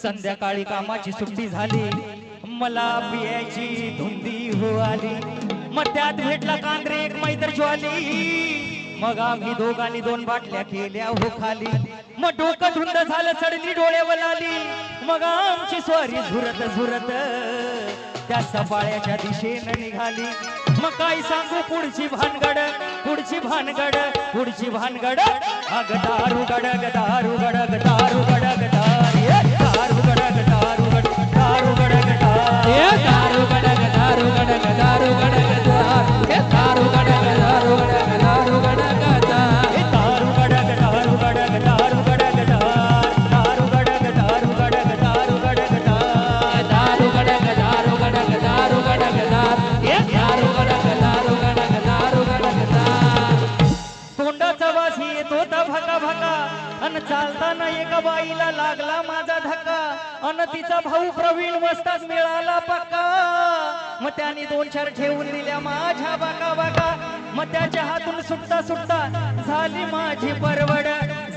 संध्याकाळी कामाची सुट्टी झाली, मला पियाची धुंदी हो आली. मग त्यात भेटला कांद्रे एक मैत्र ज्वाली. मग आम्ही दोघांनी 2 बाटल्या केल्या हो खाली. मग डोकं धुंद झालं, चढली डोळ्यावर आली. मग आमची स्वारी झुरत झुरत त्या सफाळ्याच्या दिशेनं निघाली. मग काय सांगू पुढची भानगड, पुढची भानगड, पुढची भानगड. अग दारू गडग दारू गडग दारू गडग दारू दारू गडग दारू गड दारू गडग दारू गडग दारू गडग दारू गडग दारू गडग दारू गडग दारू गडग दारू गडग दारू गडग दारू गडग दारू गडग दारू गडग दारू गडग दारू गडग दारू गडग दारू गडग दारू गडग दारू गडग दारू गडग. तोंडाचा वास येतो तर भका भका, अन चालताना एका बाईला लागला माझा धक्का. अन तिचा भाऊ प्रवीण मस्ताच मिळाला पक्का. मग त्याने 2-4 ठेवून दिल्या माझ्या बाका बाका. मग त्याच्या हातून सुटता सुटता झाली माझी परवड,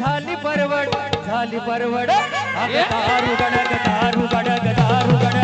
झाली परवड, झाली परवड. अगं दारू गडग दारू गडग दारू गडग